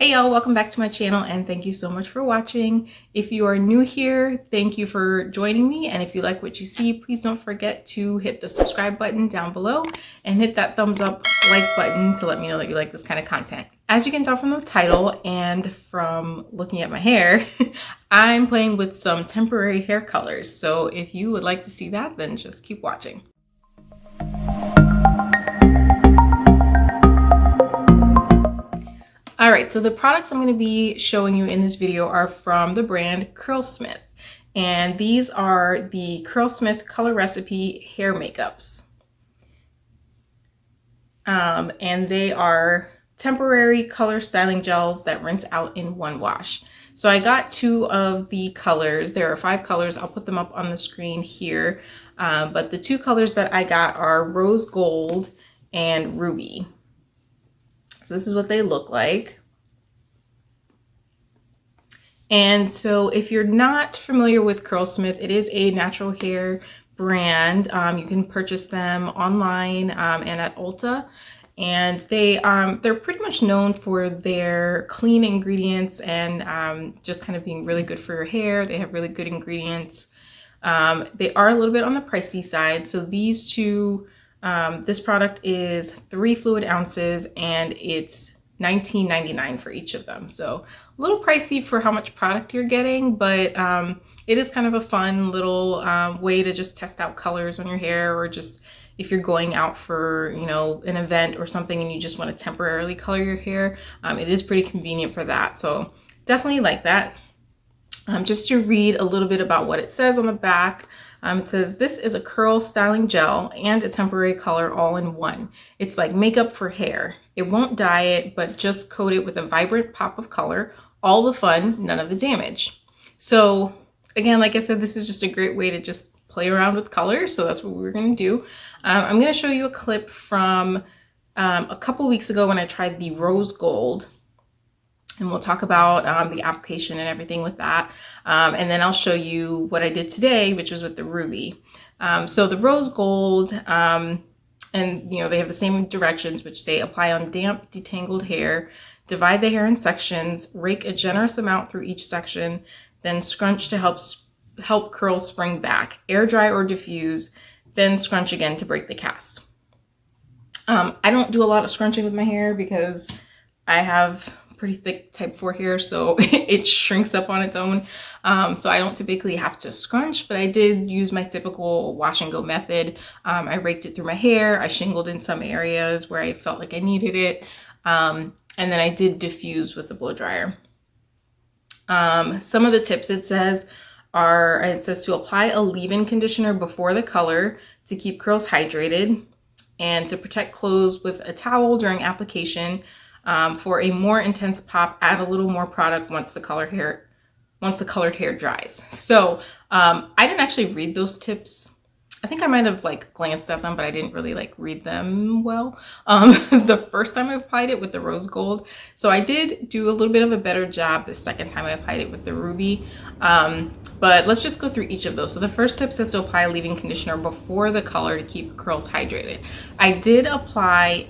Hey y'all, welcome back to my channel and thank you so much for watching. If you are new here, thank you for joining me, and if you like what you see, please don't forget to hit the subscribe button down below and hit that thumbs up like button to let me know that you like this kind of content. As you can tell from the title and from looking at my hair, I'm playing with some temporary hair colors. So if you would like to see that, then just keep watching. All right, so the products I'm going to be showing you in this video are from the brand Curlsmith, and these are the Curlsmith Color Recipe hair makeups. And they are temporary color styling gels that rinse out in one wash. So I got 2 of the colors. There are 5 colors. I'll put them up on the screen here. But the 2 colors that I got are Rose Gold and Ruby. So this is what they look like. And so if you're not familiar with Curlsmith, it is a natural hair brand. You can purchase them online and at Ulta. And they're pretty much known for their clean ingredients and just kind of being really good for your hair. They have really good ingredients. They are a little bit on the pricey side. So these 2, this product is 3 fluid ounces and it's $19.99 for each of them. So a little pricey for how much product you're getting, but it is kind of a fun little way to just test out colors on your hair, or just if you're going out for, you know, an event or something and you just want to temporarily color your hair. It is pretty convenient for that. So definitely like that. Just to read a little bit about what it says on the back. It says, this is a curl styling gel and a temporary color all in one. It's like makeup for hair. It won't dye it, but just coat it with a vibrant pop of color. All the fun, none of the damage. So again, like I said, this is just a great way to just play around with colors. So that's what we're going to do. I'm going to show you a clip from a couple weeks ago when I tried the Rose Gold. And we'll talk about the application and everything with that. And then I'll show you what I did today, which was with the Ruby. So the Rose Gold, and you know, they have the same directions, which say apply on damp, detangled hair, divide the hair in sections, rake a generous amount through each section, then scrunch to help curls spring back, air dry or diffuse, then scrunch again to break the cast. I don't do a lot of scrunching with my hair because I have pretty thick type 4 hair, so it shrinks up on its own. So I don't typically have to scrunch, but I did use my typical wash and go method. I raked it through my hair. I shingled in some areas where I felt like I needed it. And then I did diffuse with the blow dryer. Some of the tips it says to apply a leave-in conditioner before the color to keep curls hydrated, and to protect clothes with a towel during application. For a more intense pop, add a little more product once the colored hair dries. So I didn't actually read those tips. I think I might have like glanced at them, but I didn't really like read them well the first time I applied it with the Rose Gold. So I did do a little bit of a better job the second time I applied it with the Ruby. But let's just go through each of those. So the first tip says to apply a leave-in conditioner before the color to keep curls hydrated. I did apply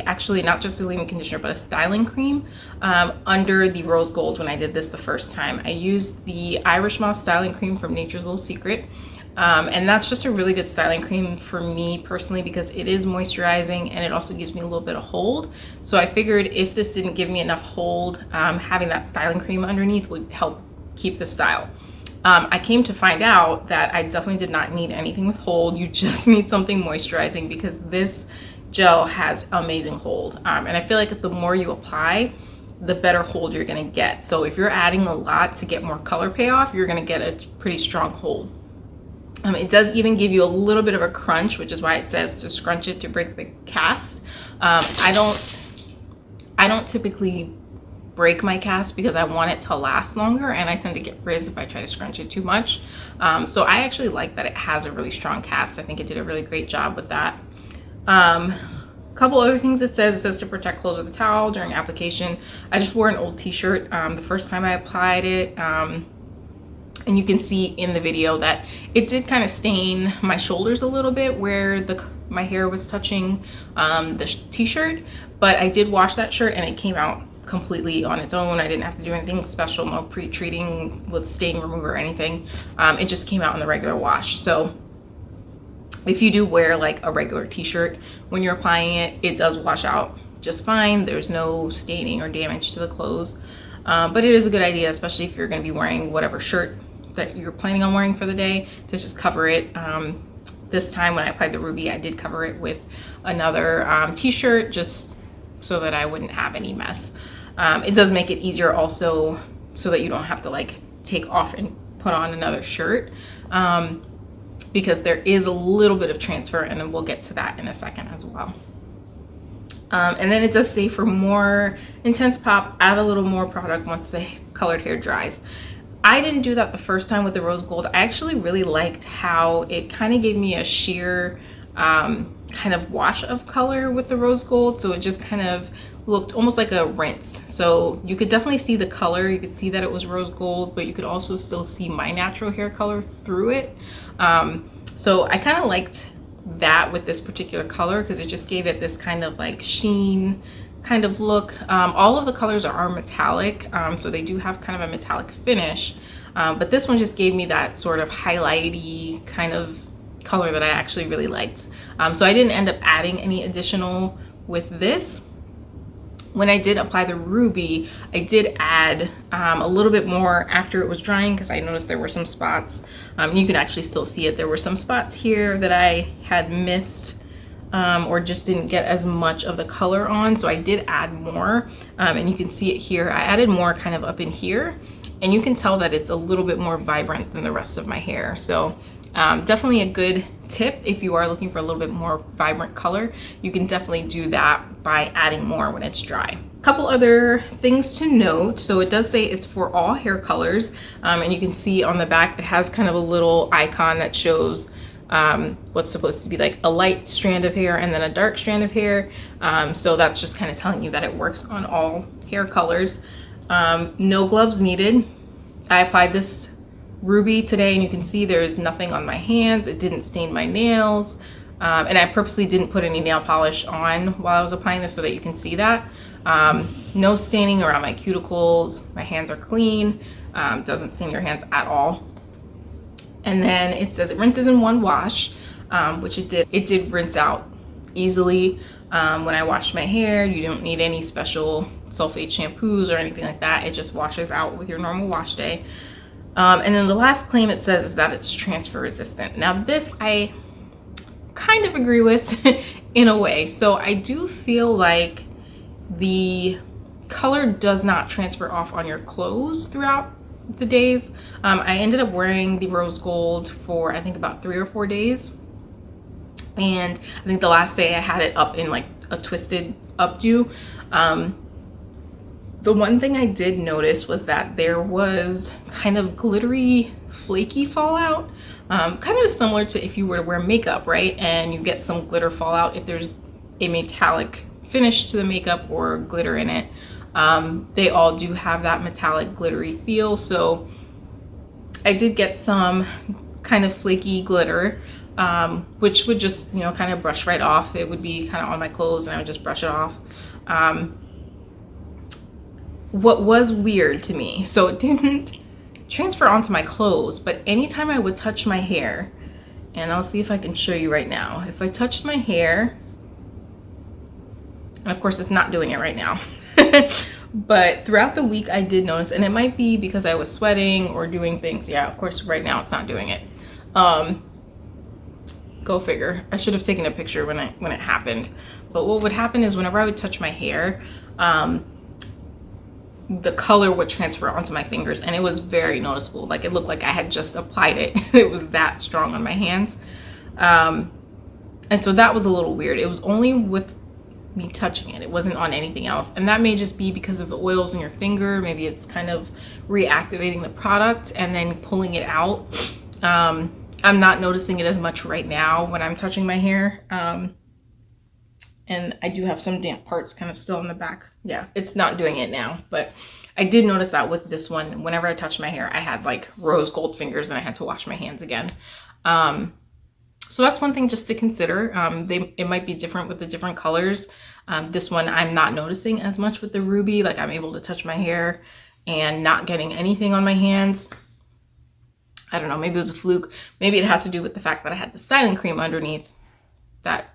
actually not just a leave-in conditioner, but a styling cream under the Rose Gold when I did this the first time. I used the Irish Moss styling cream from Nature's Little Secret. And that's just a really good styling cream for me personally because it is moisturizing and it also gives me a little bit of hold. So I figured if this didn't give me enough hold, having that styling cream underneath would help keep the style. I came to find out that I definitely did not need anything with hold. You just need something moisturizing because this gel has amazing hold. And I feel like the more you apply, the better hold you're gonna get. So if you're adding a lot to get more color payoff, you're gonna get a pretty strong hold. It does even give you a little bit of a crunch, which is why it says to scrunch it to break the cast. I don't typically break my cast because I want it to last longer, and I tend to get frizz if I try to scrunch it too much. So I actually like that it has a really strong cast. I think it did a really great job with that. Couple other things it says to protect clothes with a towel during application. I just wore an old t-shirt the first time I applied it. And you can see in the video that it did kind of stain my shoulders a little bit where my hair was touching the t-shirt, but I did wash that shirt and it came out completely on its own. I didn't have to do anything special, no pre-treating with stain remover or anything. It just came out in the regular wash. So if you do wear like a regular t-shirt when you're applying it, it does wash out just fine. There's no staining or damage to the clothes. But it is a good idea, especially if you're going to be wearing whatever shirt that you're planning on wearing for the day, to just cover it. This time when I applied the ruby, I did cover it with another t-shirt just so that I wouldn't have any mess. It does make it easier also so that you don't have to like take off and put on another shirt, because there is a little bit of transfer, and then we'll get to that in a second as well. And then it does say for more intense pop, add a little more product once the colored hair dries. I didn't do that the first time with the rose gold. I actually really liked how it kind of gave me a sheer kind of wash of color with the rose gold. So it just kind of looked almost like a rinse. So you could definitely see the color. You could see that it was rose gold, but you could also still see my natural hair color through it. So I kind of liked that with this particular color because it just gave it this kind of like sheen kind of look. All of the colors are metallic, so they do have kind of a metallic finish, but this one just gave me that sort of highlighty kind of color that I actually really liked. So I didn't end up adding any additional with this. When I did apply the ruby, I did add a little bit more after it was drying because I noticed there were some spots. You can actually still see it. There were some spots here that I had missed or just didn't get as much of the color on. So I did add more, and you can see it here. I added more kind of up in here, and you can tell that it's a little bit more vibrant than the rest of my hair. So definitely a good tip if you are looking for a little bit more vibrant color. You can definitely do that by adding more when it's dry. A couple other things to note. So it does say it's for all hair colors, and you can see on the back it has kind of a little icon that shows what's supposed to be like a light strand of hair and then a dark strand of hair. So that's just kind of telling you that it works on all hair colors. No gloves needed. I applied this ruby today, and you can see there's nothing on my hands. It didn't stain my nails, and I purposely didn't put any nail polish on while I was applying this so that you can see that. No staining around my cuticles. My hands are clean. Doesn't stain your hands at all. And then it says it rinses in one wash, which it did. It did rinse out easily. When I washed my hair, you don't need any special sulfate shampoos or anything like that. It just washes out with your normal wash day. And then the last claim it says is that it's transfer resistant. Now this I kind of agree with in a way. So I do feel like the color does not transfer off on your clothes throughout the days. I ended up wearing the rose gold for I think about 3 or 4 days. And I think the last day I had it up in like a twisted updo. The one thing I did notice was that there was kind of glittery, flaky fallout, kind of similar to if you were to wear makeup, right? And you get some glitter fallout if there's a metallic finish to the makeup or glitter in it. They all do have that metallic glittery feel. So I did get some kind of flaky glitter, which would just, you know, kind of brush right off. It would be kind of on my clothes and I would just brush it off. What was weird to me, so it didn't transfer onto my clothes, but anytime I would touch my hair, and I'll see if I can show you right now. If I touched my hair, and of course it's not doing it right now, but throughout the week I did notice, and it might be because I was sweating or doing things. Yeah, of course right now it's not doing it. Go figure. I should have taken a picture when it happened. But what would happen is whenever I would touch my hair, the color would transfer onto my fingers, and it was very noticeable. Like it looked like I had just applied it. It was that strong on my hands. And so that was a little weird. It was only with me touching it. It wasn't on anything else. And that may just be because of the oils in your finger. Maybe it's kind of reactivating the product and then pulling it out. I'm not noticing it as much right now when I'm touching my hair. And I do have some damp parts kind of still on the back. Yeah, it's not doing it now, but I did notice that with this one, whenever I touched my hair, I had like rose gold fingers and I had to wash my hands again. So that's one thing just to consider. It might be different with the different colors. This one I'm not noticing as much with the ruby. Like I'm able to touch my hair and not getting anything on my hands. I don't know, maybe it was a fluke. Maybe it has to do with the fact that I had the styling cream underneath. That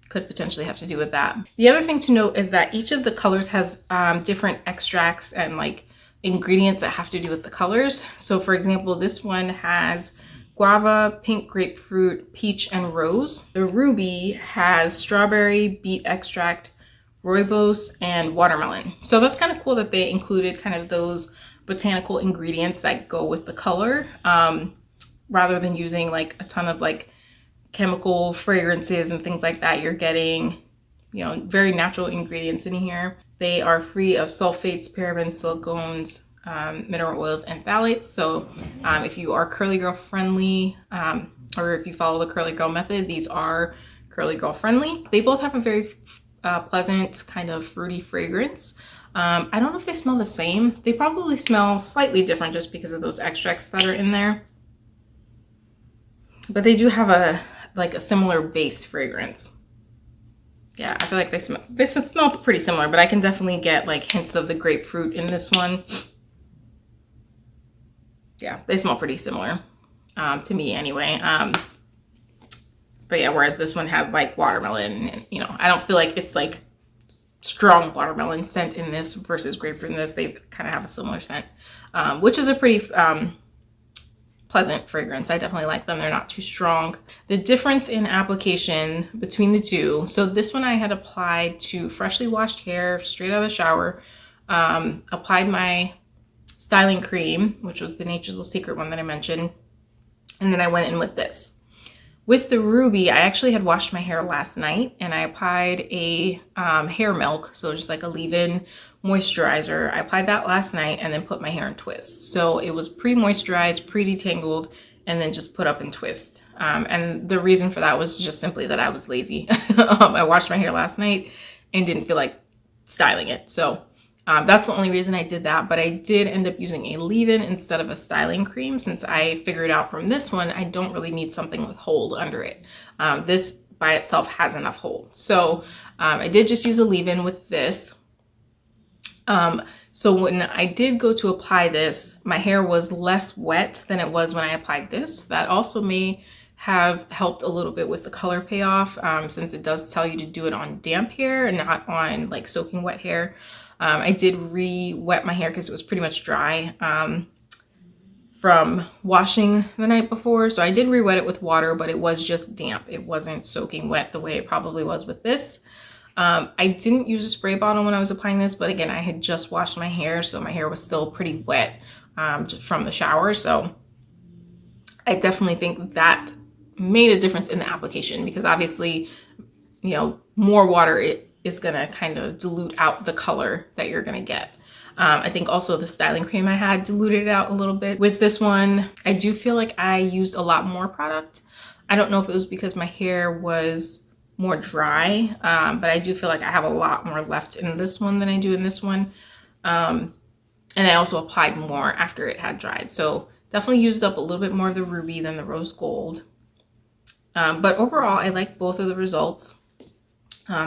could potentially have to do with that. The other thing to note is that each of the colors has different extracts and like ingredients that have to do with the colors. So for example, this one has guava, pink grapefruit, peach, and rose. The ruby has strawberry, beet extract, rooibos, and watermelon. So that's kind of cool that they included kind of those botanical ingredients that go with the color, rather than using like a ton of like chemical fragrances and things like that. You're getting, you know, very natural ingredients in here. They are free of sulfates, parabens, silicones, mineral oils, and phthalates. So if you are curly girl friendly, or if you follow the curly girl method, these are curly girl friendly. They both have a very pleasant kind of fruity fragrance. I don't know if they smell the same. They probably smell slightly different just because of those extracts that are in there. But they do have a similar base fragrance. Yeah, I feel like they smell pretty similar, but I can definitely get like hints of the grapefruit in this one. Yeah, they smell pretty similar to me anyway. But yeah, whereas this one has like watermelon, and you know, I don't feel like it's like strong watermelon scent in this versus grapefruit in this. They kind of have a similar scent, which is a pretty pleasant fragrance. I definitely like them. They're not too strong. The difference in application between the two, so this one I had applied to freshly washed hair straight out of the shower, applied my styling cream, which was the Nature's Little Secret one that I mentioned, and then I went in with this. With the ruby, I actually had washed my hair last night and I applied a hair milk, so just like a leave-in moisturizer. I applied that last night and then put my hair in twists. So it was pre-moisturized, pre-detangled, and then just put up in twist. And the reason for that was just simply that I was lazy. I washed my hair last night and didn't feel like styling it. So that's the only reason I did that, but I did end up using a leave-in instead of a styling cream since I figured out from this one I don't really need something with hold under it. This by itself has enough hold. So I did just use a leave-in with this. So when I did go to apply this, my hair was less wet than it was when I applied this. That also may have helped a little bit with the color payoff, since it does tell you to do it on damp hair and not on like soaking wet hair. I did re-wet my hair because it was pretty much dry from washing the night before. So I did re-wet it with water, but it was just damp. It wasn't soaking wet the way it probably was with this. I didn't use a spray bottle when I was applying this, but again, I had just washed my hair, so my hair was still pretty wet just from the shower. So I definitely think that made a difference in the application because obviously, you know, more water is going to kind of dilute out the color that you're going to get. I think also the styling cream I had diluted it out a little bit. With this one, I do feel like I used a lot more product. I don't know if it was because my hair was more dry, but I do feel like I have a lot more left in this one than I do in this one. And I also applied more after it had dried. So definitely used up a little bit more of the ruby than the rose gold. But overall, I like both of the results.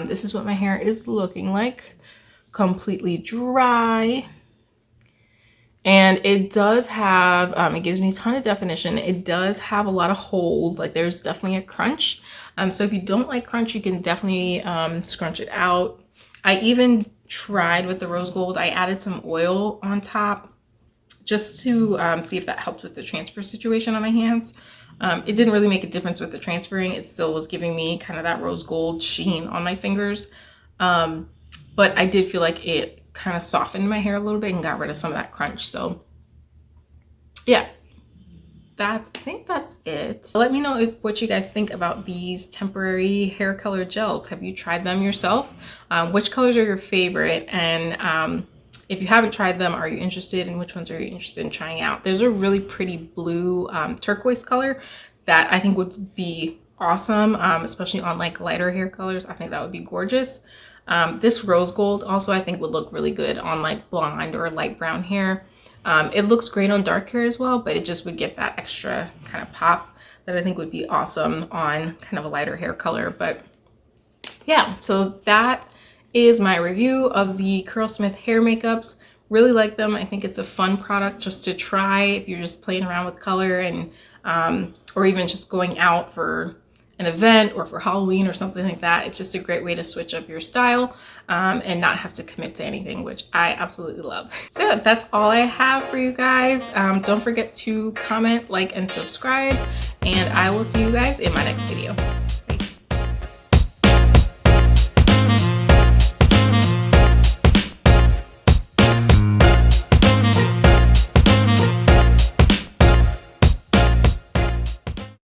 This is what my hair is looking like, completely dry. And it does have, it gives me a ton of definition. It does have a lot of hold, like there's definitely a crunch. So if you don't like crunch, you can definitely scrunch it out. I even tried with the rose gold, I added some oil on top just to see if that helped with the transfer situation on my hands. It didn't really make a difference with the transferring. It still was giving me kind of that rose gold sheen on my fingers. But I did feel like it kind of softened my hair a little bit and got rid of some of that crunch. So yeah, I think that's it. Let me know what you guys think about these temporary hair color gels. Have you tried them yourself? Which colors are your favorite? And if you haven't tried them, are you interested? And which ones are you interested in trying out? There's a really pretty blue turquoise color that I think would be awesome, especially on like lighter hair colors. I think that would be gorgeous. This rose gold also I think would look really good on like blonde or light brown hair. It looks great on dark hair as well, but it just would get that extra kind of pop that I think would be awesome on kind of a lighter hair color. But yeah, so that is my review of the Curlsmith hair makeups. Really like them. I think it's a fun product just to try if you're just playing around with color and or even just going out for an event or for Halloween or something like that. It's just a great way to switch up your style and not have to commit to anything, which I absolutely love. So that's all I have for you guys. Don't forget to comment, like, and subscribe, and I will see you guys in my next video.